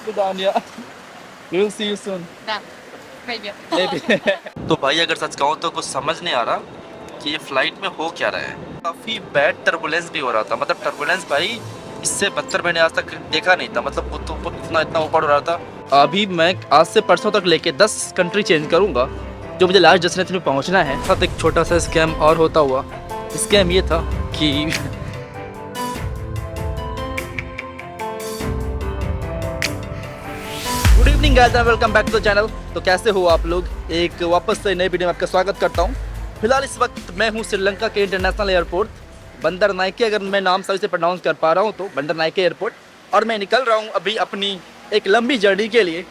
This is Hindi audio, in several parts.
Good on you. We will see you soon. Да, maybe. Maybe. तो भाई अगर सच कहूँ तो कुछ समझ नहीं आ रहा कि ये फ्लाइट में हो क्या रहा है। काफ़ी बैड टर्बुलेंस भी हो रहा था, मतलब टर्बुलेंस भाई इससे बदतर मैंने आज तक देखा नहीं था, मतलब वो तो इतना ऊपर हो रहा था। अभी मैं आज से परसों तक लेके 10 कंट्री चेंज करूँगा, जो मुझे लास्ट डेस्टिनेशन में पहुँचना है। साथ एक छोटा सा स्कैम और होता हुआ। स्कैम ये था कि good evening guys and welcome back to the channel. तो कैसे हो आप लोग? एक वापस से नई वीडियो में आपका स्वागत करता हूँ। फिलहाल इस वक्त मैं हूँ श्रीलंका के इंटरनेशनल एयरपोर्ट बंदर नायके, अगर मैं नाम सही से प्रोनाउंस कर पा रहा हूँ तो बंदर नायके एयरपोर्ट। और मैं निकल रहा हूँ अभी अपनी एक लंबी जर्नी के लिए।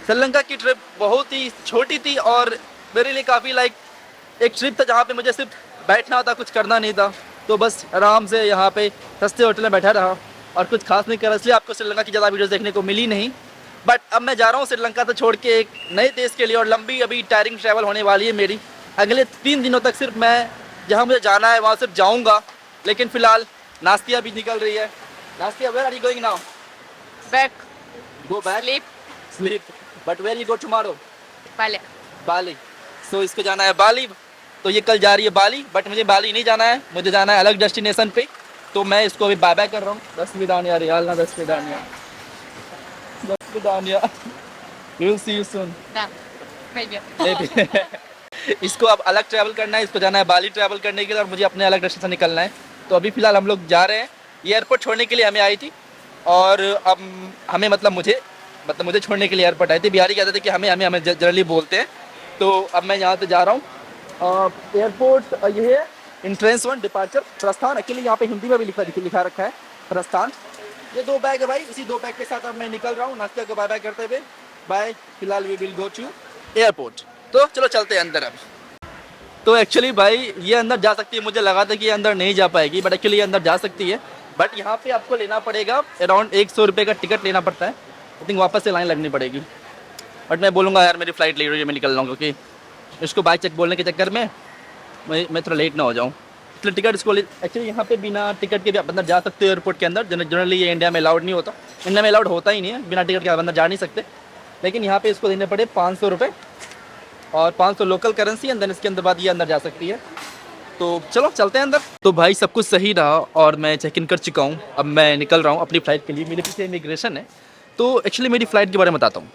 श्रीलंका की ट्रिप बहुत ही छोटी थी और मेरे लिए काफ़ी एक ट्रिप था जहाँ पे मुझे सिर्फ बैठना था, कुछ करना नहीं था। तो बस आराम से यहाँ पे सस्ते होटल में बैठा रहा और कुछ खास नहीं करा, इसलिए आपको श्रीलंका की ज़्यादा वीडियोस देखने को मिली नहीं। बट अब मैं जा रहा हूँ श्रीलंका तो छोड़ के एक नए देश के लिए, और लंबी अभी टायरिंग ट्रैवल होने वाली है मेरी। अगले 3 दिनों तक सिर्फ मैं जहाँ मुझे जाना है वहाँ सिर्फ जाऊँगा। लेकिन फ़िलहाल नास्तिया भी निकल रही है। Nastya, where are you going now? Back, go back, sleep, sleep. But where you go tomorrow? Bali. Bali. So इसको जाना है बाली। तो ये कल जा रही है बाली, बट मुझे बाली नहीं जाना है, मुझे जाना है अलग डेस्टिनेशन पे। तो मैं इसको अभी बाय बाय कर रहा हूँ। 10 विदानिया रियाल ना 10 विदानिया। 10 विदानिया। We will see you soon. Da, maybe. Maybe. इसको अब अलग ट्रैवल करना है, इसको जाना है बाली ट्रैवल करने के लिए, और मुझे अपने अलग डेस्टिनेशन निकलना है। तो अभी फ़िलहाल हम लोग जा रहे हैं। ये एयरपोर्ट छोड़ने के लिए हमें आई थी, और अब हमें मुझे छोड़ने के लिए एयरपोर्ट आई थी। बिहारी कहते थे कि हमें जनरली बोलते हैं। तो अब मैं यहाँ से जा रहा हूँ। एयरपोर्ट ये है इंट्रेंस 1 डिपार्चर प्रस्थान। एक्चुअली यहाँ पे हिंदी में भी लिखा रखा है प्रस्थान। ये 2 बैग है भाई, इसी 2 बैग के साथ अब मैं निकल रहा हूँ नाश्ता को बाय बाय करते हुए। बाय। फिलहाल we will go to airport. तो चलो चलते हैं अंदर अब। तो एक्चुअली भाई ये अंदर जा सकती है, मुझे लगा था कि ये अंदर नहीं जा पाएगी, बट एक्चुअली ये अंदर जा सकती है। बट यहाँ पे आपको लेना पड़ेगा अराउंड 100 रुपये का टिकट लेना पड़ता है। आई थिंक वापस से लाइन लगनी पड़ेगी। बट मैं बोलूँगा यार मेरी फ़्लाइट लेट रही है, मैं निकल रहा हूँ, क्योंकि इसको बाइक चेक बोलने के चक्कर में मैं थोड़ा लेट ना हो जाऊँ। इसलिए टिकट इसको एक्चुअली यहाँ पे बिना टिकट के भी आप अंदर जा सकते हो एयरपोर्ट के अंदर। जनरली ये इंडिया में अलाउड नहीं होता, इंडिया में अलाउड होता ही नहीं है, बिना टिकट के आप अंदर जा नहीं सकते। लेकिन यहाँ पे इसको देने पड़े 500 रुपये और 500 लोकल करेंसी, अंदर इसके अंदर बाद ये अंदर जा सकती है। तो चलो चलते हैं अंदर। तो भाई सब कुछ सही रहा और मैं चेक इन कर चुका हूँ। अब मैं निकल रहा हूँ अपनी फ़्लाइट के लिए। मेरे पीछे इमिग्रेशन है। तो एक्चुअली मेरी फ़्लाइट के बारे में बताता हूँ।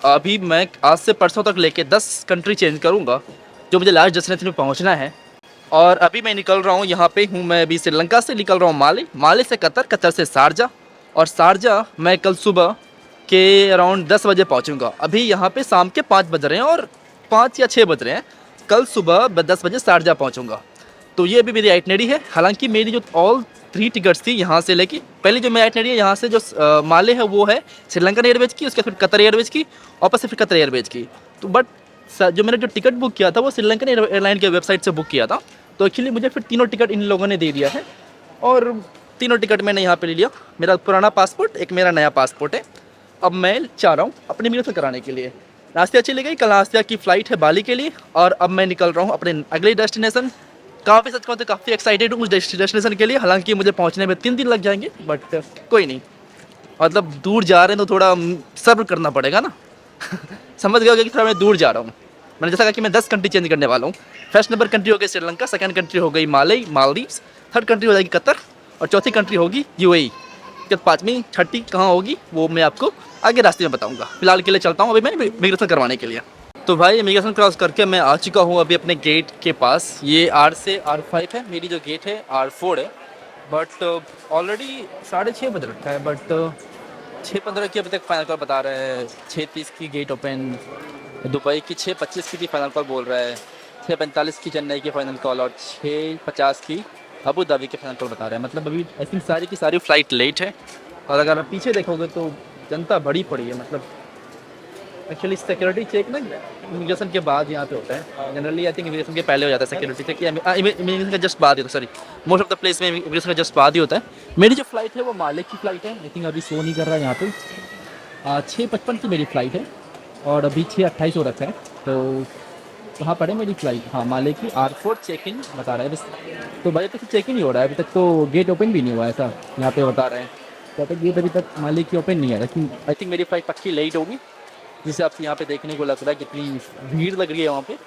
अभी मैं आज से परसों तक लेके 10 कंट्री चेंज करूँगा, जो मुझे लास्ट डेस्टिनेशन में पहुँचना है। और अभी मैं निकल रहा हूँ, यहाँ पे हूँ मैं अभी श्रीलंका से निकल रहा हूँ माले से कतर, कतर से शारजा, और शारजा मैं कल सुबह के अराउंड 10 बजे पहुँचूँगा। अभी यहाँ पे शाम के 5 बज रहे हैं और 5 या 6 बज रहे हैं। कल सुबह 10 बजे शारजा पहुँचूँगा। तो ये अभी मेरी आइटनरी है। हालांकि मेरी जो ऑल 3 टिकट्स थी यहाँ से लेके, पहले जो मेरी आइटनरी है यहाँ से जो माले है वो है श्रीलंकन एयरवेज की, उसके फिर कतर एयरवेज की, वापस से फिर कतर एयरवेज की। तो बट जो मैंने जो टिकट बुक किया था वो श्रीलंकन एयरलाइन के वेबसाइट से बुक किया था। तो एक्चुअली मुझे फिर तीनों टिकट इन लोगों ने दे दिया है, और तीनों टिकट मैंने यहाँ पे ले लिया। मेरा पुराना पासपोर्ट, एक मेरा नया पासपोर्ट है। अब मैं चाह रहा हूँ अपने इमिग्रेशन कराने के लिए। नास्तिया चली गई, कल नास्तिया की फ़्लाइट है बाली के लिए, और अब मैं निकल रहा हूँ अपने अगले डेस्टिनेशन। काफ़ी सच कहूँ तो काफ़ी एक्साइटेड हूँ उस डेस्टिनेशन के लिए। हालांकि मुझे पहुँचने में 3 दिन लग जाएंगे, बट कोई नहीं, मतलब दूर जा रहे हैं तो थोड़ा सब्र करना पड़ेगा ना। समझ गए कि थोड़ा मैं दूर जा रहा हूँ। मैंने जैसा कहा कि मैं 10 कंट्री चेंज करने वाला हूँ। फर्स्ट नंबर कंट्री हो गई श्रीलंका, सेकंड कंट्री हो गई मालदीव्स, थर्ड कंट्री हो जाएगी कतर, और चौथी कंट्री होगी यूएई। फिर 5वीं 6ठी कहाँ होगी वो मैं आपको आगे रास्ते में बताऊँगा। फिलहाल के लिए चलता हूँ अभी मैं इमिग्रेशन करवाने के लिए। तो भाई इमिग्रेशन क्रॉस करके मैं आ चुका हूँ अभी अपने गेट के पास। ये R से R5 है, मेरी जो गेट है R4 है। बट ऑलरेडी 6:30 बज रखा है, बट 6:15 की अभी तक फाइनल कॉल बता रहे हैं। 6:30 की गेट ओपन, दुबई की 6:25 की भी फाइनल कॉल बोल रहा है, 6:45 की चेन्नई की फाइनल कॉल, और 6:50 की अबू धाबी के फाइनल कॉल बता रहे हैं। मतलब अभी आई थिंक सारी की सारी फ़्लाइट लेट है। और अगर आप पीछे देखोगे तो जनता बड़ी पड़ी है। मतलब एक्चुअली सिक्योरिटी चेक ना इमिग्रेशन के बाद यहाँ पे होता है। जनरली आई थिंक इमिग्रेशन के पहले हो जाता है सिक्योरिटी चेक, या इमिग्रेशन का जस्ट बाद ही होता है। Sorry, most of the place में इमिग्रेशन का जस्ट बाद ही होता है। मेरी जो फ़्लाइट है वो माले की फ़्लाइट है। आई थिंक अभी शो नहीं कर रहा है यहाँ पे। 6:55 की मेरी फ़्लाइट है, और अभी 6:28 हो रखा है। तो कहाँ पर है मेरी फ़्लाइट? हाँ, माले की R4 चेक इन बता रहा है बस। तो भाई तक चेक इन ही हो रहा है, अभी तक तो गेट ओपन भी नहीं हुआ है, ऐसा यहाँ पे बता रहे हैं। जब तक गेट अभी तक माले की ओपन नहीं है, लेकिन आई थिंक मेरी फ्लाइट पक्की लेट होगी, जिसे आपसे यहाँ पे देखने को लग रहा है कितनी भीड़ लग रही है वहाँ पे,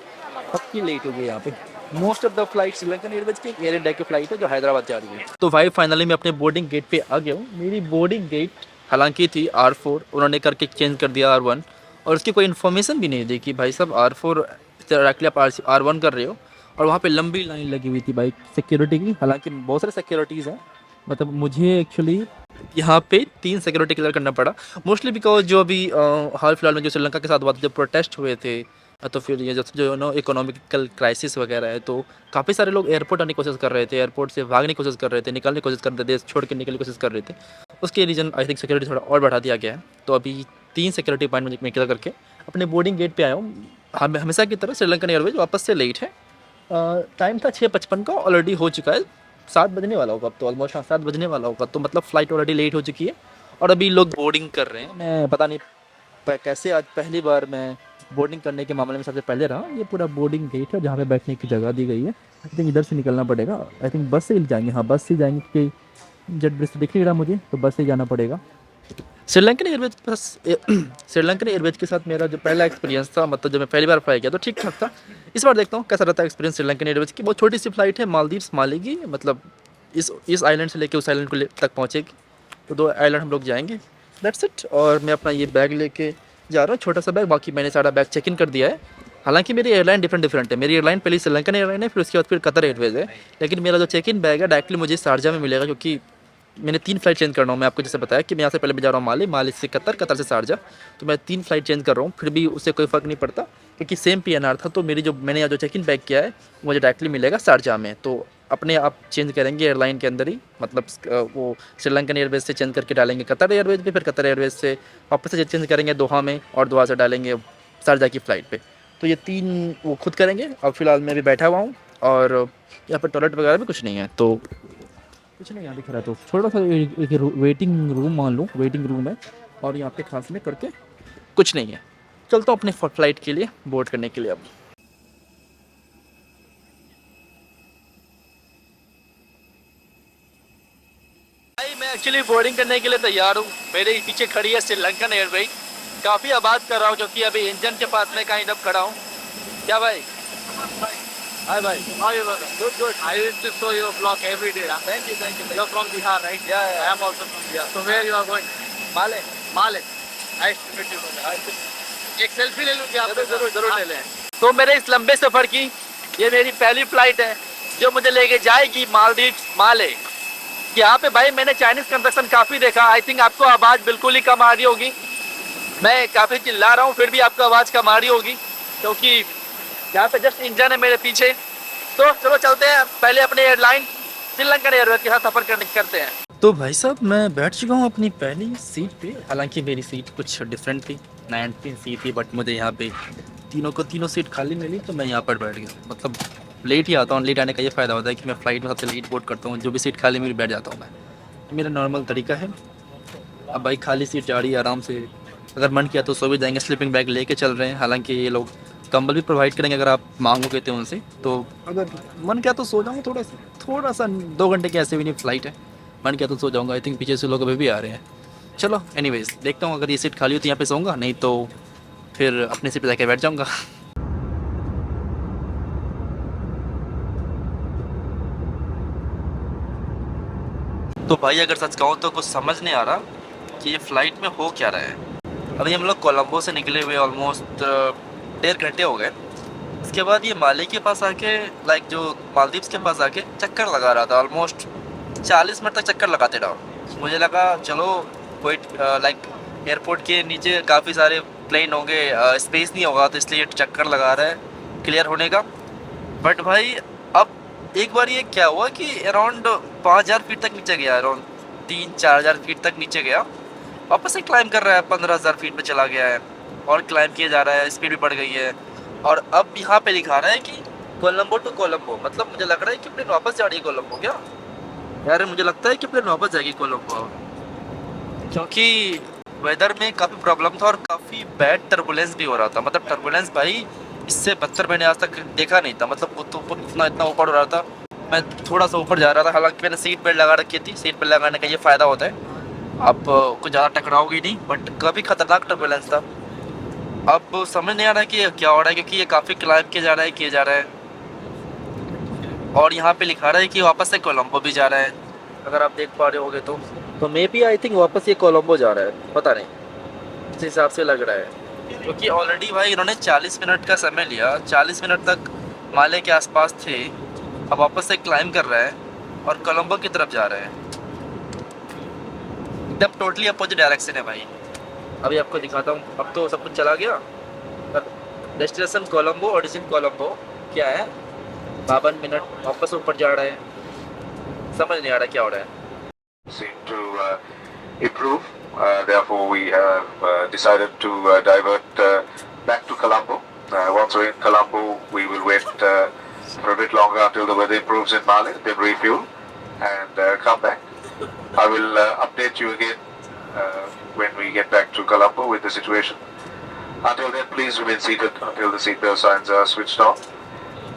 पक्की लेट हो गई यहाँ पे। Most of the flight Sri Lankan Airways की एयर इंडिया की फ्लाइट है जो हैदराबाद जा रही है। तो भाई फाइनली मैं अपने बोर्डिंग गेट पे आ गया हूँ। मेरी बोर्डिंग गेट हालांकि थी R4, उन्होंने करके चेंज कर दिया R1, और उसकी कोई इन्फॉर्मेशन भी नहीं दी कि भाई साहब R4 डायरेक्टली आप R1 कर रहे हो। और वहाँ पे लंबी लाइन लगी हुई थी भाई सिक्योरिटी की, हालांकि बहुत सारे सिक्योरिटीज़ हैं, मतलब मुझे एक्चुअली यहाँ पे 3 सिक्योरिटी क्लियर करना पड़ा, मोस्टली बिकॉज जो अभी हाल फिलहाल में जो श्रीलंका के साथ हुआ था, जो प्रोटेस्ट हुए थे, तो फिर ये जो नो इकोनॉमिकल क्राइसिस वगैरह है, तो काफ़ी सारे लोग एयरपोर्ट आने की कोशिश कर रहे थे, एयरपोर्ट से भागने की कोशिश कर रहे थे, निकलने की कोशिश कर रहे थे, देश छोड़ के निकलने की कोशिश कर रहे थे। उसके रीजन आई थिंक सिक्योरिटी थोड़ा और बढ़ा दिया गया है। तो अभी 3 सिक्योरिटी पॉइंट में क्लियर करके अपने बोर्डिंग गेट पे आया हूँ। हमेशा की तरह श्रीलंकन एयरवेज वापस से लेट है। टाइम था 6:55 का, ऑलरेडी हो चुका है 7 बजने वाला होगा अब तो, ऑलमोस्ट 7 बजने वाला होगा, तो मतलब फ़्लाइट ऑलरेडी लेट हो चुकी है और अभी लोग बोर्डिंग कर रहे हैं। मैं पता नहीं कैसे आज पहली बार मैं बोर्डिंग करने के मामले में सबसे पहले रहा। ये पूरा बोर्डिंग गेट है जहाँ पे बैठने की जगह दी गई है। आई थिंक इधर से निकलना पड़ेगा, आई थिंक बस से ही जाएंगे, हाँ बस से जाएंगे क्योंकि जेट ब्रिज से दिख नहीं रहा मुझे, तो बस से ही जाना पड़ेगा। श्रीलंकन एयरवेज के साथ श्रीलंकन एयरवेज के साथ मेरा जो पहला एक्सपीरियंस था, मतलब जब मैं पहली बार फ्लाई किया तो ठीक ठाक था। इस बार देखता हूँ कैसा रहता है एक्सपीरियंस श्रीलंकन एयरवेज की। बहुत छोटी सी फ्लाइट है, मालदीव्स माले की, मतलब इस आइलैंड से लेके उस आइलैंड को तक पहुँचेगी, तो 2 आइलैंड हम लोग जाएंगे, दैट्स इट। और मैं अपना ये बैग लेके जा रहा हूँ, छोटा सा बैग, बाकी मैंने सारा बैग चेक इन कर दिया है। हालांकि मेरी एयरलाइन डिफरेंट है, मेरी एयरलाइन पहले श्रीलंकन एयरलाइन है, फिर उसके बाद फिर कतर एयरवेज है, लेकिन मेरा जो चेक इन बैग है डायरेक्टली मुझे शारजा में मिलेगा, क्योंकि मैंने 3 फ्लाइट चेंज करना हूँ। मैं आपको जैसे बताया कि मैं यहाँ से पहले मैं जा रहा हूँ माले से कतर, कतर से शारजा, तो मैं 3 फ्लाइट चेंज कर रहा हूँ, फिर भी उससे कोई फ़र्क नहीं पड़ता क्योंकि सेम PNR था। तो मेरी जो मैंने यहाँ जो चेक इन बैग किया है मुझे डायरेक्टली मिलेगा शारजा में, तो अपने आप चेंज करेंगे एयरलाइन के अंदर ही, मतलब वो श्रीलंकन एयरवेज से चेंज करके डालेंगे कतर एयरवेज पे, फिर कतर एयरवेज से वापस से चेंज करेंगे दोहा में, और दोहा से डालेंगे शारजा की फ़्लाइट पे। तो ये 3 वो खुद करेंगे। अब फिलहाल मैं भी बैठा हुआ हूँ और यहाँ पर टॉयलेट वगैरह भी कुछ नहीं है, तो कुछ नहीं यहाँ दिख रहा है, तो छोटा सा एक वेटिंग रूम मान लो, वेटिंग रूम है, और यहाँ पे खास में करके कुछ नहीं है। चलता हूँ अपने फ्लाइट के लिए बोर्ड करने के लिए। अब भाई मैं एक्चुअली बोर्डिंग करने के लिए तैयार हूँ। मेरे पीछे खड़ी है श्रीलंकन एयरवेज, काफ़ी आवाज़ कर रहा हूँ क्योंकि अभी इंजन के पास में कहीं खड़ा हूँ। क्या भाई? Hi bhai. How are you brother? Good, good. I used to show your vlog every day. Huh? Thank you, thank you. You're from Bihar, right? Yeah, yeah. I am also from Bihar. So where you are going? Male. Male. Nice to meet you brother. एक सेल्फी ले लूँ क्या? जरूर जरूर ले लें। तो मेरे इस लंबे सफ़र की ये मेरी पहली फ्लाइट है जो मुझे लेके जाएगी मालदीव्स माले। यहाँ पे भाई मैंने चाइनीज़ कंस्ट्रक्शन काफ़ी देखा। आई थिंक आपको आवाज़ बिल्कुल ही कम आ रही होगी, मैं काफ़ी चिल्ला रहा हूँ फिर भी आपको आवाज़ कम आ रही होगी क्योंकि यहाँ पे जस्ट इंजन है मेरे पीछे। तो चलो चलते हैं पहले अपने एयरलाइन श्रीलंकन एयरवेज के साथ सफ़र करते हैं। तो भाई साहब मैं बैठ चुका हूँ अपनी पहली सीट पे, हालांकि मेरी सीट कुछ डिफरेंट थी, 19 सीट थी, बट मुझे यहाँ पे तीनों सीट खाली मिली, तो मैं यहाँ पर बैठ गया। मतलब लेट ही आता हूँ, लेट आने का ये फ़ायदा होता है कि मैं फ़्लाइट में सबसे लेट बोर्ड करता हूँ, जो भी सीट खाली मेरी बैठ जाता हूँ मैं, मेरा नॉर्मल तरीका है। अब भाई खाली सीट जा रही है, आराम से अगर मन किया तो सो भी जाएंगे, स्लीपिंग बैग लेके चल रहे हैं। हालांकि ये लोग कंबल भी प्रोवाइड करेंगे अगर आप मांगोगे तो उनसे, तो अगर मन किया तो सो जाऊँगा थोड़ा सा 2 घंटे की ऐसे भी नहीं फ़्लाइट है, मन किया तो सो जाऊँगा। आई थिंक पीछे से लोग अभी भी आ रहे हैं। चलो एनीवेज देखता हूँ, अगर ये सीट खाली होती है यहाँ पे सोऊंगा, नहीं तो फिर अपने सीट पे जाके बैठ जाऊँगा। तो भाई अगर सच कहूँ तो कुछ समझ नहीं आ रहा कि ये फ़्लाइट में हो क्या रहा है। अभी हम लोग कोलंबो से निकले हुए ऑलमोस्ट 1.5 घंटे हो गए। उसके बाद ये माले के पास आके, लाइक जो मालदीव्स के पास आके चक्कर लगा रहा था, ऑलमोस्ट 40 मिनट तक चक्कर लगाते रहो। मुझे लगा चलो कोई लाइक एयरपोर्ट के नीचे काफ़ी सारे प्लेन होंगे, स्पेस नहीं होगा, तो इसलिए चक्कर लगा रहा है क्लियर होने का। बट भाई अब एक बार ये क्या हुआ कि अराउंड 5000 फीट तक नीचे गया, अराउंड 3-4000 फीट तक नीचे गया, वापस से क्लाइंब कर रहा है, 15000 फीट पे चला गया है और क्लाइंब किया जा रहा है, स्पीड भी बढ़ गई है। और अब यहाँ पे दिखा रहा है कि कोलंबो टू कोलंबो, मतलब मुझे लग रहा है कि प्लेन वापस जा रही है कोलंबो। क्या यार, मुझे लगता है कि प्लेन वापस जाएगी कोलंबो, क्योंकि वेदर में काफ़ी प्रॉब्लम था और काफ़ी बैड टर्बुलेंस भी हो रहा था। मतलब टर्बुलेंस भाई इससे बदतर मैंने आज तक देखा नहीं था, मतलब तो इतना ऊपर हो रहा था, मैं थोड़ा सा ऊपर जा रहा था। हालांकि मैंने सीट बेल्ट लगा रखी थी, सीट बेल्ट लगाने का ये फ़ायदा होता है अब कुछ ज़्यादा टकराओगी नहीं, बट काफ़ी खतरनाक टर्बुलेंस था। अब समझ नहीं आ रहा है कि क्या हो रहा है, क्योंकि ये काफ़ी क्लाइंब किया जा रहा है, किया जा रहा है, और यहाँ पे लिखा रहा है कि वापस से कोलंबो भी जा रहा है, अगर आप देख पा रहे होगे तो मे बी आई थिंक वापस ये कोलंबो जा रहा है, पता नहीं, इस हिसाब से लग रहा है, क्योंकि ऑलरेडी भाई इन्होंने 40 मिनट का समय लिया, 40 मिनट तक माले के आसपास थे, अब वापस से क्लाइंब कर रहा है और कोलंबो की तरफ जा रहा है, एकदम टोटली अपोजिट डायरेक्शन है भाई। अभी आपको दिखाता हूँ, अब तो सब कुछ चला गया। डेस्टिनेशन कोलंबो, ओरिजिन कोलंबो क्या है, 52 मिनट वापस ऊपर जा रहा है, समझ नहीं आ रहा क्या हो रहा है। Seem to improve. Therefore, we have decided to divert back to Colombo. Once we're in Colombo, we will wait for a bit longer until the weather improves in Mali, then refuel and come back. I will update you again when we get back to Colombo with the situation. Until then, please remain seated until the seatbelt signs are switched on.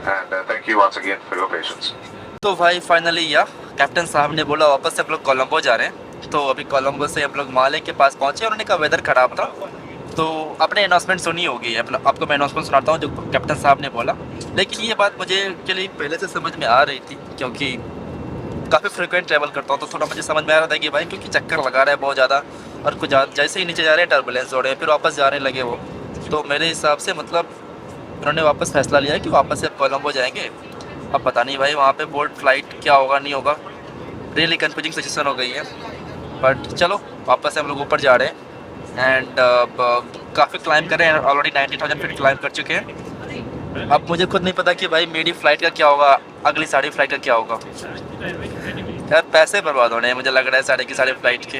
And thank you once again for your patience. तो भाई फाइनली या कैप्टन साहब ने बोला वापस से हम लोग कोलंबो जा रहे हैं, तो अभी कोलंबो से हम लोग माले के पास पहुँचे, उन्होंने कहा वेदर ख़राब था, तो आपने अनाउंसमेंट सुनी होगी, अपना आपको मैं अनाउंसमेंट सुनाता हूँ जो कैप्टन साहब ने बोला। लेकिन ये बात मुझे एक्चुअली पहले से समझ में आ रही थी, क्योंकि काफ़ी फ्रिक्वेंट ट्रैवल करता हूँ, तो थोड़ा मुझे समझ में आ रहा था कि भाई क्योंकि चक्कर लगा रहा है बहुत ज़्यादा, और कुछ जैसे ही नीचे जा रहे हैं टर्बुलेंस हो रहे हैं, फिर वापस जाने लगे वो, तो मेरे हिसाब से मतलब उन्होंने वापस फैसला लिया कि वापस से कोलंबो जाएंगे। अब पता नहीं भाई वहाँ पे बोर्ड फ्लाइट क्या होगा नहीं होगा, रियली कन्फ्यूजिंग सिचुएशन हो गई है, बट चलो वापस से हम लोग ऊपर जा रहे हैं, एंड काफ़ी क्लाइंब कर रहे हैं, ऑलरेडी 90,000 फीट क्लाइंब कर चुके हैं। अब मुझे खुद नहीं पता कि भाई मेरी फ़्लाइट का क्या होगा, अगली सारी फ्लाइट का क्या होगा, यार पैसे बर्बाद होने हैं मुझे लग रहा है साढ़े की साढ़े फ्लाइट के।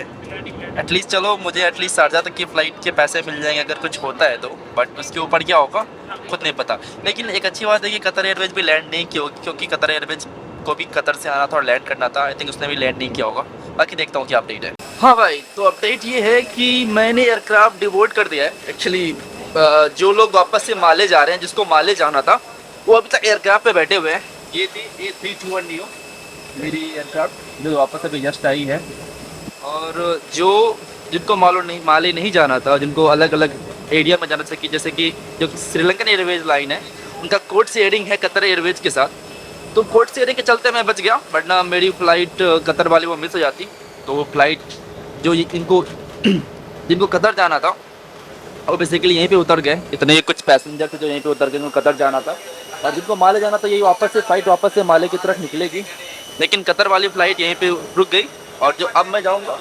एटलीस्ट चलो मुझे एटलीस्ट शारजा तक की फ़्लाइट के पैसे मिल जाएंगे अगर कुछ होता है तो, बट उसके ऊपर क्या होगा खुद नहीं पता। लेकिन एक अच्छी बात है कि कतर एयरवेज भी लैंड नहीं किया, क्योंकि कतर एयरवेज को भी कतर से आना था और लैंड करना था, आई थिंक उसने भी लैंड नहीं किया होगा। बाकी देखता हूँ क्या अपडेट है। हाँ भाई, तो अपडेट ये है कि मैंने एयरक्राफ्ट डिवोर्ट कर दिया है एक्चुअली। जो लोग वापस से माले जा रहे हैं, जिसको माले जाना था, वो अभी तक एयरक्राफ्ट पे बैठे हुए हैं। ये थी A321 नियो मेरी एयरक्राफ्ट, जो वापस अभी जस्ट आई है, और जिनको माले नहीं जाना था, जिनको अलग अलग एरिया में जाना था, कि जैसे कि जो श्रीलंकन एयरवेज लाइन है, उनका कोड शेयरिंग है कतर एयरवेज के साथ, तो कोड शेयरिंग के चलते मैं बच गया, वरना मेरी फ़्लाइट कतर वाली वो मिस हो जाती। तो वो फ्लाइट जो जिनको कतर जाना था वो बेसिकली यहीं पे उतर गए, इतने कुछ पैसेंजर थे जो यहीं पे उतर गए, जिनको कतर जाना था, और जिनको माले जाना था यही फ़्लाइट वापस से माले की तरफ निकलेगी, लेकिन कतर वाली फ़्लाइट यहीं पे रुक गई। और जो अब मैं जाऊँगा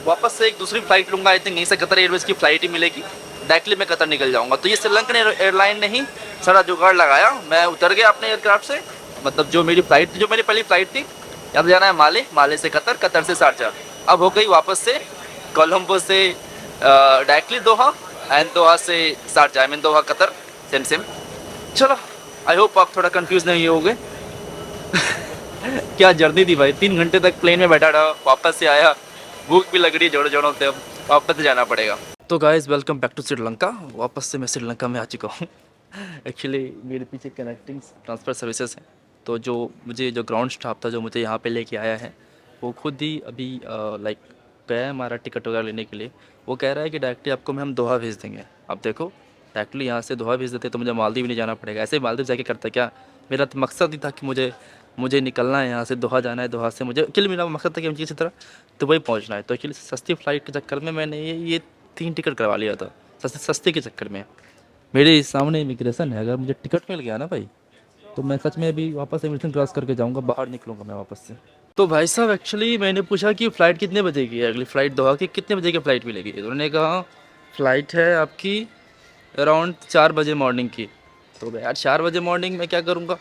वापस से एक दूसरी फ़्लाइट लूँगा, आई थिंक यहीं से कतर एयरवेज़ की फ़्लाइट ही मिलेगी, डायरेक्टली मैं कतर निकल जाऊँगा। तो ये श्रीलंकन एयरलाइन ने ही सारा जुगाड़ लगाया, मैं उतर गया अपने एयरक्राफ्ट से, मतलब जो मेरी पहली फ़्लाइट थी, अब जाना है माले से कतर, कतर से शारजा, अब हो गई वापस से कोलंबो से डायरेक्टली दोहा, एंड दोहा से Sharjah, I mean Doha Qatar, same. चलो आई होप आप थोड़ा कंफ्यूज नहीं हो गए। क्या जर्नी थी भाई, 3 घंटे तक प्लेन में बैठा रहा, वापस से आया, भूख भी लग रही है जोड़ों से, अब वापस से जाना पड़ेगा। तो guys welcome back to Sri Lanka, वापस से मैं श्रीलंका में आ चुका हूँ। एक्चुअली मेरे पीछे कनेक्टिंग ट्रांसफ़र सर्विसेज हैं, तो जो ग्राउंड स्टाफ था जो मुझे यहाँ पे लेके आया है, वो खुद ही अभी लाइक गया है हमारा टिकट वगैरह लेने के लिए। वो कह रहा है कि डायरेक्टली आपको हम दोहा भेज देंगे। अब देखो डायरेक्टली यहाँ से दोहा भेज देते तो मुझे मालदीव नहीं जाना पड़ेगा, ऐसे मालदीव जाके करता क्या, मेरा तो मकसद ही था कि मुझे निकलना है यहाँ से, दोहा जाना है, दोहा से मुझे एक्चुअली मेरा मकसद था कि मुझे किसी तरह दुबई पहुँचना है। तो एक्चुअली सस्ती फ़्लाइट के चक्कर में मैंने ये 3 टिकट करवा लिया था, सस्ते के चक्कर में। मेरे सामने इमिग्रेशन है, अगर मुझे टिकट मिल गया ना भाई, तो मैं सच में अभी वापस इमिग्रेशन क्रॉस करके जाऊँगा, बाहर निकलूँगा मैं वापस से। तो भाई साहब एक्चुअली मैंने पूछा कि फ़्लाइट कितने बजे की है, अगली फ़्लाइट दोहा की कितने बजे की फ़्लाइट मिलेगी, तो उन्होंने कहा फ़्लाइट है आपकी अराउंड 4 बजे मॉर्निंग की। तो यार 4 बजे मॉर्निंग में क्या करूँगा,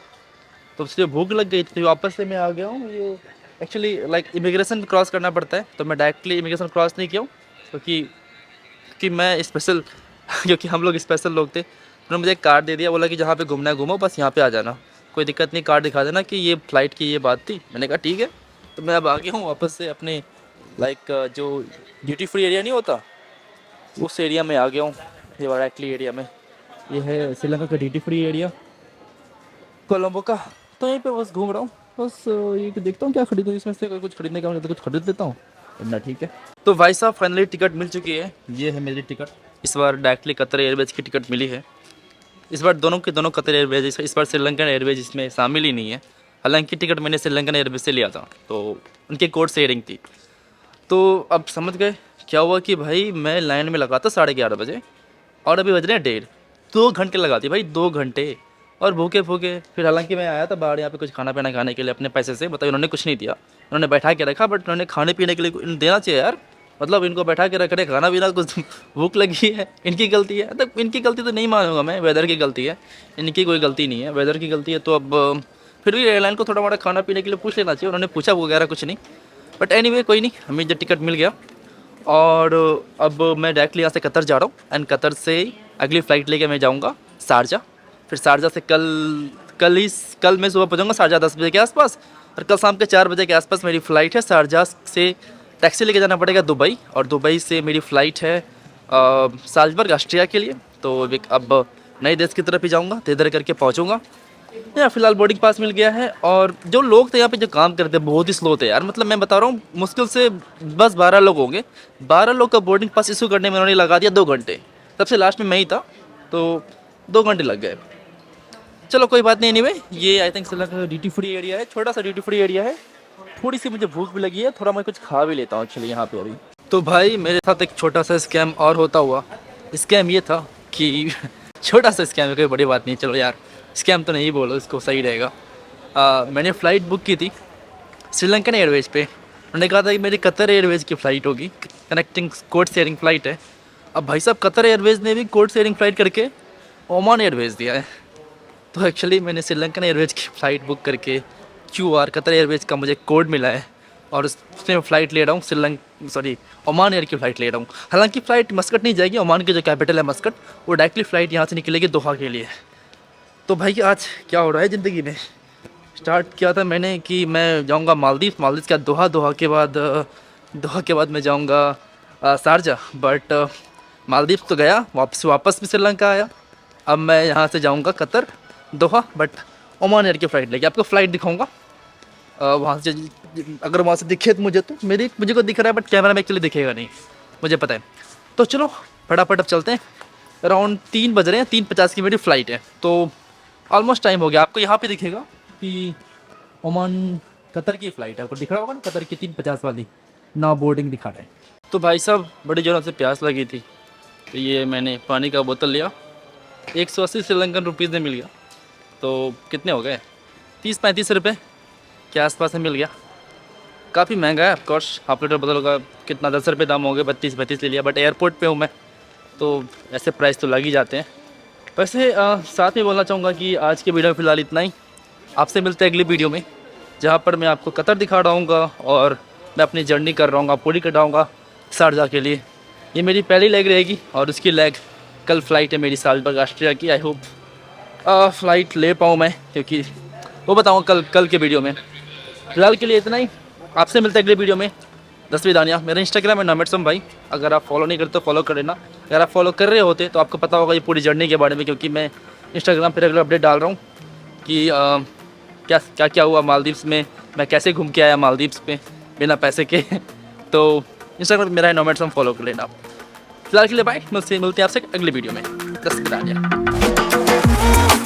तो इसलिए भूख लग गई थी, वापस से मैं आ गया हूँ। ये एक्चुअली लाइक इमिग्रेशन क्रॉस करना पड़ता है, तो मैं डायरेक्टली इमिग्रेशन क्रॉस नहीं किया हूँ, क्योंकि मैं स्पेशल क्योंकि हम लोग स्पेशल लोग थे। उन्होंने मुझे एक कार्ड दे दिया, बोला कि जहाँ पे घूमना है घूमो, बस यहाँ पे आ जाना, कोई दिक्कत नहीं, कार्ड दिखा देना कि ये फ़्लाइट की ये बात थी। मैंने कहा ठीक है। तो मैं अब आ गया हूँ वापस से अपने लाइक जो ड्यूटी फ्री एरिया नहीं होता, उस एरिया में आ गया हूँ, ये डायरेक्टली एरिया में। ये है श्रीलंका का ड्यूटी फ्री एरिया कोलंबो का। तो यहीं पे बस घूम रहा हूँ, बस ये देखता हूँ क्या खरीदूँ, इसमें से कुछ खरीदने का मुझे तो कुछ खरीद लेता हूँ, इतना ठीक है। तो भाई साहब फाइनली टिकट मिल चुकी है, ये है मेरी टिकट। इस बार डायरेक्टली कतर एयरवेज की टिकट मिली है। इस बार दोनों के दोनों कतर एयरवेज, इस बार श्रीलंकन एयरवेज इसमें शामिल ही नहीं है। हालांकि टिकट मैंने श्रीलंकन एयरवेज से लिया था, तो उनके कोड शेयरिंग थी। तो अब समझ गए क्या हुआ कि भाई मैं लाइन में लगा था 11:30 बजे और अभी बज रहे हैं 1:30। 2 घंटे लगा दी भाई, 2 घंटे। और भूखे भूखे फिर, हालांकि मैं आया था बाहर यहाँ पे कुछ खाना पीना खाने के लिए अपने पैसे से। बताइए, उन्होंने कुछ नहीं दिया, उन्होंने बैठा के रखा, बट उन्होंने खाने पीने के लिए देना चाहिए यार। मतलब इनको बैठा के रख रहे, खाना पीना, कुछ भूख लगी है, इनकी गलती है। तो इनकी गलती तो नहीं मानूंगा मैं, वेदर की गलती है, इनकी कोई गलती नहीं है, वेदर की गलती है। तो अब फिर भी एयरलाइन को थोड़ा मोड़ा खाना पीने के लिए पूछ लेना चाहिए। उन्होंने पूछा वगैरह कुछ नहीं, बट एनीवे कोई नहीं, हमें जो टिकट मिल गया। और अब मैं डायरेक्टली यहाँ से कतर जा रहा हूँ, एंड कतर से अगली फ़्लाइट लेके मैं जाऊँगा शारजा। फिर शारजा से कल मैं सुबह पहुँचूँगा शारजा 10 बजे के आसपास, और कल शाम के 4 बजे के आसपास मेरी फ़्लाइट है। शारजा से टैक्सी लेके जाना पड़ेगा दुबई, और दुबई से मेरी फ़्लाइट है साल्जबर्ग ऑस्ट्रिया के लिए। तो अब नए देश की तरफ ही जाऊँगा, तो इधर करके पहुँचूँगा। यार फिलहाल बोर्डिंग पास मिल गया है। और जो लोग थे यहाँ पे जो काम करते हैं बहुत ही स्लो थे यार। मतलब मैं बता रहा हूँ, मुश्किल से बस 12 लोग होंगे। 12 लोग का बोर्डिंग पास इशू करने में उन्होंने लगा दिया 2 घंटे। सबसे लास्ट में मैं ही था, तो 2 घंटे लग गए। चलो कोई बात नहीं। एनीवे, ये आई थिंक श्रीलंका का ड्यूटी फ्री एरिया है, छोटा सा ड्यूटी फ्री एरिया है। थोड़ी सी मुझे भूख भी लगी है, थोड़ा मैं कुछ खा भी लेता हूँ एक्चुअली यहाँ पे अभी। तो भाई मेरे साथ एक छोटा सा स्कैम और होता हुआ। स्कैम ये था कि छोटा सा स्कैम है, कोई बड़ी बात नहीं। चलो यार, स्कैम तो नहीं बोलो, इसको सही रहेगा। मैंने फ़्लाइट बुक की थी श्रीलंकन एयरवेज पे। उन्होंने कहा था कि मेरी कतर एयरवेज की फ़्लाइट होगी, कनेक्टिंग कोड शेयरिंग फ़्लाइट है। अब भाई साहब कतर एयरवेज ने भी कोड शेयरिंग फ़्लाइट करके ओमान एयरवेज दिया है। तो एक्चुअली मैंने श्रीलंकन एयरवेज की फ़्लाइट बुक करके कतर एयरवेज का मुझे कोड मिला है, और उसमें फ़्लाइट ले रहा हूँ ओमान एयर की फ़्लाइट ले रहा हूँ। हालांकि फ़्लाइट मस्कट नहीं जाएगी, ओमान की जो कैपिटल है मस्कट, वो डायरेक्टली फ़्लाइट यहाँ से निकलेगी दोहा के लिए। तो भाई आज क्या हो रहा है ज़िंदगी में, स्टार्ट किया था मैंने कि मैं जाऊंगा मालदीव के बाद दोहा के बाद मैं जाऊंगा शारजा। बट मालदीव तो गया, वापस भी श्रीलंका आया। अब मैं यहाँ से जाऊंगा Qatar Doha, but Oman air की फ़्लाइट लेके आपको फ़्लाइट दिखाऊंगा। वहाँ से अगर वहाँ से दिखे तो मुझे को दिख रहा है, बट कैमरा में एक्चुअली दिखेगा नहीं, मुझे पता है। तो चलो फटाफट अब चलते हैं। अराउंड 3 बज रहे हैं, 3:50 की मेरी फ़्लाइट है, तो ऑलमोस्ट टाइम हो गया। आपको यहाँ पे दिखेगा कि ओमान कतर की फ़्लाइट है, आपको दिख रहा होगा ना, कतर की 3:50 वाली ना बोर्डिंग दिखा रहे हैं। तो भाई साहब बड़ी ज़ोरों से प्यास लगी थी, तो ये मैंने पानी का बोतल लिया, 180 श्रीलंकन रुपीज़ में मिल गया। तो कितने हो गए, 30-35 रुपये के आसपास में मिल गया। काफ़ी महंगा है ऑफकोर्स, हाफ लीटर बोतल का कितना 10 रुपये दाम हो गए, 32-35 ले लिया। बट एयरपोर्ट पे हूँ मैं, तो ऐसे प्राइस तो लग ही जाते हैं। वैसे साथ में बोलना चाहूँगा कि आज की वीडियो में फ़िलहाल इतना ही। आपसे मिलते हैं अगली वीडियो में, जहाँ पर मैं आपको कतर दिखा रहा हूँ और मैं अपनी जर्नी कर रहा हूँ, पूरी कराऊँगा शारजा के लिए। ये मेरी पहली लेग रहेगी, और उसकी लेग कल फ़्लाइट है मेरी साल्जबर्ग ऑस्ट्रिया की। आई होप फ़्लाइट ले पाऊँ मैं, क्योंकि वो बताऊँगा कल के वीडियो में। फिलहाल के लिए इतना ही, आपसे मिलते हैं अगले वीडियो में। 10वीं दानिया मेरा इंस्टाग्राम है नॉमेड भाई, अगर आप फॉलो नहीं करते तो फॉलो कर लेना। अगर आप फॉलो कर रहे होते तो आपको पता होगा ये पूरी जर्नी के बारे में, क्योंकि मैं इंस्टाग्राम पर रेगुलर अपडेट डाल रहा हूँ कि क्या हुआ मालदीव्स में, मैं कैसे घूम के आया मालदीव्स पे बिना पैसे के। तो इंस्टाग्राम मेरा है नॉमेड फॉलो कर लेना। फिलहाल के लिए बाय, मिलते हैं आपसे अगली वीडियो में। 10वीं दानिया।